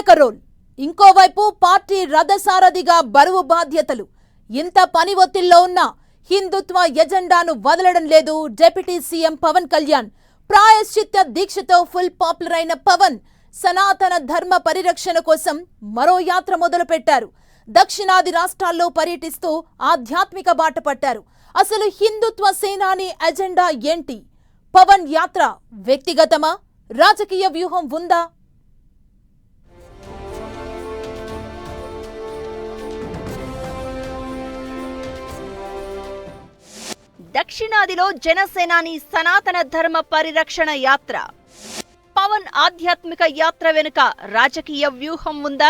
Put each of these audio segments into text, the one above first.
కీలక రోల్. ఇంకోవైపు పార్టీ రథసారథిగా బరువు బాధ్యతలు. ఇంత పని ఒత్తిళ్లో ఉన్న హిందుత్వ ఎజెండాను వదలడం లేదు డిప్యూటీ సీఎం పవన్ కళ్యాణ్. ప్రాయశ్చిత్త దీక్షతో ఫుల్ పాపులర్ అయిన పవన్ సనాతన ధర్మ పరిరక్షణ కోసం మరో యాత్ర మొదలుపెట్టారు. దక్షిణాది రాష్ట్రాల్లో పర్యటిస్తూ ఆధ్యాత్మిక బాట పట్టారు. అసలు హిందుత్వ సేనాని ఎజెండా ఏంటి? పవన్ యాత్ర వ్యక్తిగతమా, రాజకీయ వ్యూహం ఉందా? దక్షిణాదిలో జనసేనాని సనాతన ధర్మ పరిరక్షణ యాత్ర. పవన్ ఆధ్యాత్మిక యాత్ర వెనుక రాజకీయ వ్యూహం ఉందా?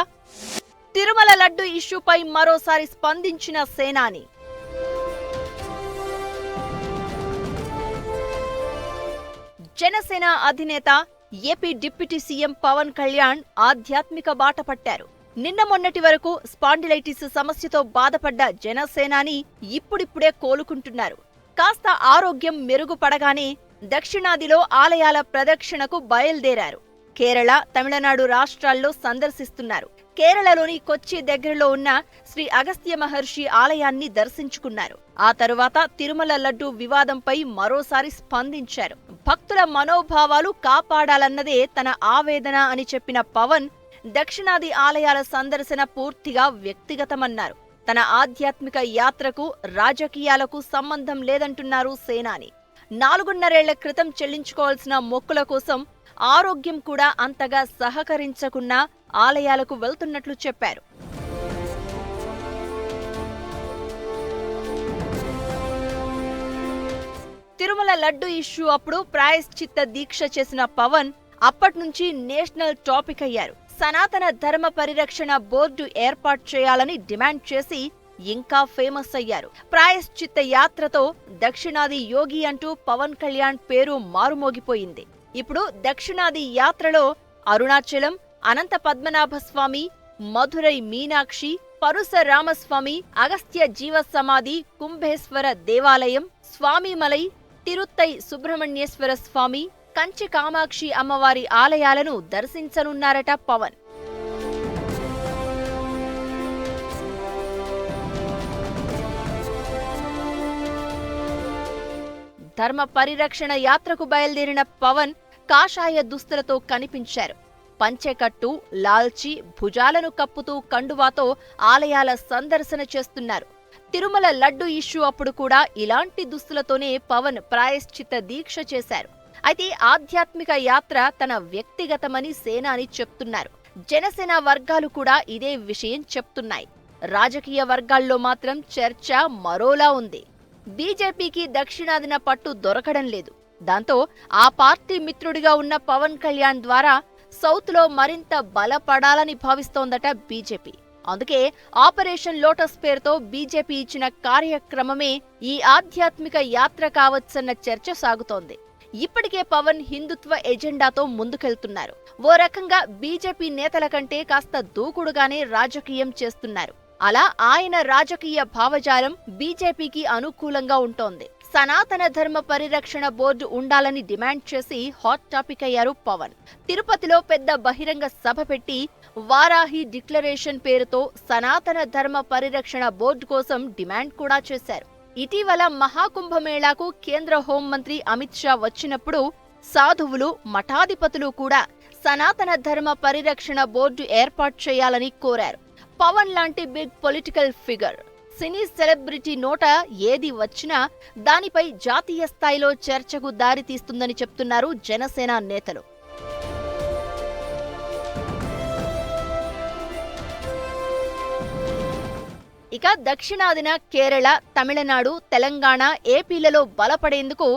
తిరుమల లడ్డు ఇష్యూపై మరోసారి స్పందించిన సేనాని. జనసేన అధినేత ఏపీ డిప్యూటీ సీఎం పవన్ కళ్యాణ్ ఆధ్యాత్మిక బాట పట్టారు. నిన్న మొన్నటి వరకు స్పాండిలైటిస్ సమస్యతో బాధపడ్డ జనసేనాని ఇప్పుడిప్పుడే కోలుకుంటున్నారు. కాస్త ఆరోగ్యం మెరుగుపడగానే దక్షిణాదిలో ఆలయాల ప్రదక్షిణకు బయలుదేరారు. కేరళ, తమిళనాడు రాష్ట్రాల్లో సందర్శిస్తున్నారు. కేరళలోని కొచ్చి దగ్గరలో ఉన్న శ్రీ అగస్త్య మహర్షి ఆలయాన్ని దర్శించుకున్నారు. ఆ తరువాత తిరుమల లడ్డు వివాదంపై మరోసారి స్పందించారు. భక్తుల మనోభావాలు కాపాడాలన్నదే తన ఆవేదన అని చెప్పిన పవన్ దక్షిణాది ఆలయాల సందర్శన పూర్తిగా వ్యక్తిగతమన్నారు. తన ఆధ్యాత్మిక యాత్రకు రాజకీయాలకు సంబంధం లేదంటున్నారు సేనాని. 4.5 క్రితం చెల్లించుకోవాల్సిన మొక్కుల కోసం ఆరోగ్యం కూడా అంతగా సహకరించకున్నా ఆలయాలకు వెళ్తున్నట్లు చెప్పారు. తిరుమల లడ్డు ఇష్యూ అప్పుడు ప్రాయశ్చిత్త దీక్ష చేసిన పవన్ అప్పట్నుంచి నేషనల్ టాపిక్ అయ్యారు. సనాతన ధర్మ పరిరక్షణ బోర్డు ఏర్పాటు చేయాలని డిమాండ్ చేసి ఇంకా ఫేమస్ అయ్యారు. ప్రాయశ్చిత్త యాత్రతో దక్షిణాది యోగి అంటూ పవన్ కళ్యాణ్ పేరు మారుమోగిపోయింది. ఇప్పుడు దక్షిణాది యాత్రలో అరుణాచలం, అనంత పద్మనాభ స్వామి, మధురై మీనాక్షి, పరుశరామస్వామి, అగస్త్య జీవ సమాధి, కుంభేశ్వర దేవాలయం, స్వామిమలై, తిరుత్తై సుబ్రహ్మణ్యేశ్వర స్వామి, కంచి కామాక్షి అమ్మవారి ఆలయాలను దర్శించనున్నారట పవన్. ధర్మ పరిరక్షణ యాత్రకు బయలుదేరిన పవన్ కాషాయ దుస్తులతో కనిపించారు. పంచెకట్టు, లాల్చి, భుజాలను కప్పుతూ కండువాతో ఆలయాల సందర్శన చేస్తున్నారు. తిరుమల లడ్డు ఇష్యూ అప్పుడు కూడా ఇలాంటి దుస్తులతోనే పవన్ ప్రాయశ్చిత్త దీక్ష చేశారు. అయితే ఆధ్యాత్మిక యాత్ర తన వ్యక్తిగతమని సేనాని చెప్తున్నారు. జనసేన వర్గాలు కూడా ఇదే విషయం చెప్తున్నాయి. రాజకీయ వర్గాల్లో మాత్రం చర్చ మరోలా ఉంది. బీజేపీకి దక్షిణాదిన పట్టు దొరకడం లేదు. దాంతో ఆ పార్టీ మిత్రుడిగా ఉన్న పవన్ కళ్యాణ్ ద్వారా సౌత్లో మరింత బలపడాలని భావిస్తోందట బీజేపీ. అందుకే ఆపరేషన్ లోటస్ పేరుతో బీజేపీ ఇచ్చిన కార్యక్రమమే ఈ ఆధ్యాత్మిక యాత్ర కావచ్చన్న చర్చ సాగుతోంది. ఇప్పటికే పవన్ హిందుత్వ ఎజెండాతో ముందుకెళ్తున్నారు. ఓ రకంగా బీజేపీ నేతల కంటే కాస్త దూకుడుగానే రాజకీయం చేస్తున్నారు. అలా ఆయన రాజకీయ భావజాలం బీజేపీకి అనుకూలంగా ఉంటోంది. సనాతన ధర్మ పరిరక్షణ బోర్డు ఉండాలని డిమాండ్ చేసి హాట్ టాపిక్ అయ్యారు పవన్. తిరుపతిలో పెద్ద బహిరంగ సభ పెట్టి వారాహి డిక్లరేషన్ పేరుతో సనాతన ధర్మ పరిరక్షణ బోర్డు కోసం డిమాండ్ కూడా చేశారు. ఇటీవల మహాకుంభమేళాకు కేంద్ర హోంమంత్రి అమిత్ షా వచ్చినప్పుడు సాధువులు, మఠాధిపతులు కూడా సనాతన ధర్మ పరిరక్షణ బోర్డు ఏర్పాటు చేయాలని కోరారు. పవన్ లాంటి బిగ్ పొలిటికల్ ఫిగర్, సినీ సెలబ్రిటీ నోట ఏది వచ్చినా దానిపై జాతీయ స్థాయిలో చర్చకు దారితీస్తుందని చెప్తున్నారు జనసేన నేతలు. ఇక దక్షిణాదిన కేరళ, తమిళనాడు, తెలంగాణ, ఏపీలలో బలపడేందుకు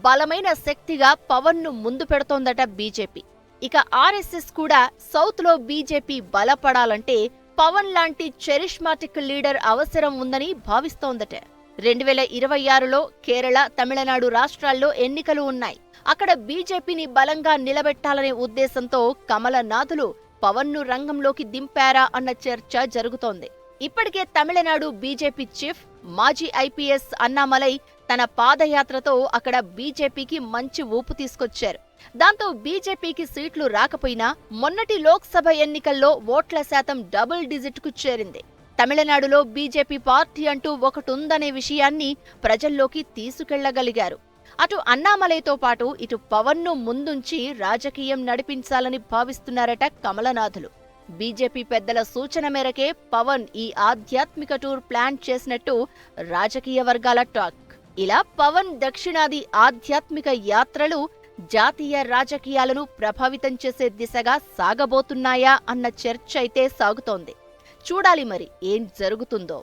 బలమైన శక్తిగా పవన్ ను ముందు పెడుతోందట బీజేపీ. ఇక ఆర్ఎస్ఎస్ కూడా సౌత్లో బీజేపీ బలపడాలంటే పవన్ లాంటి చరిష్మాటిక్ లీడర్ అవసరం ఉందని భావిస్తోందట. 2026లో కేరళ, తమిళనాడు రాష్ట్రాల్లో ఎన్నికలు ఉన్నాయి. అక్కడ బీజేపీని బలంగా నిలబెట్టాలనే ఉద్దేశంతో కమలనాథులు పవన్ ను రంగంలోకి దింపారా అన్న చర్చ జరుగుతోంది. ఇప్పటికే తమిళనాడు బీజేపీ చీఫ్, మాజీ ఐపీఎస్ అన్నామలై తన పాదయాత్రతో అక్కడ బీజేపీకి మంచి ఊపు తీసుకొచ్చారు. దాంతో బీజేపీకి సీట్లు రాకపోయినా మొన్నటి లోక్సభ ఎన్నికల్లో ఓట్ల శాతం డబుల్ డిజిట్కు చేరింది. తమిళనాడులో బీజేపీ పార్టీ అంటూ ఒకటుందనే విషయాన్ని ప్రజల్లోకి తీసుకెళ్లగలిగారు. అటు అన్నామలైతో పాటు ఇటు పవన్ను ముందుంచి రాజకీయం నడిపించాలని భావిస్తున్నారట కమలనాథులు. బీజేపీ పెద్దల సూచన మేరకే పవన్ ఈ ఆధ్యాత్మిక టూర్ ప్లాన్ చేసినట్టు రాజకీయ వర్గాల టాక్. ఇలా పవన్ దక్షిణాది ఆధ్యాత్మిక యాత్రలు జాతీయ రాజకీయాలను ప్రభావితం చేసే దిశగా సాగబోతున్నాయా అన్న చర్చ అయితే సాగుతోంది. చూడాలి మరి ఏం జరుగుతుందో.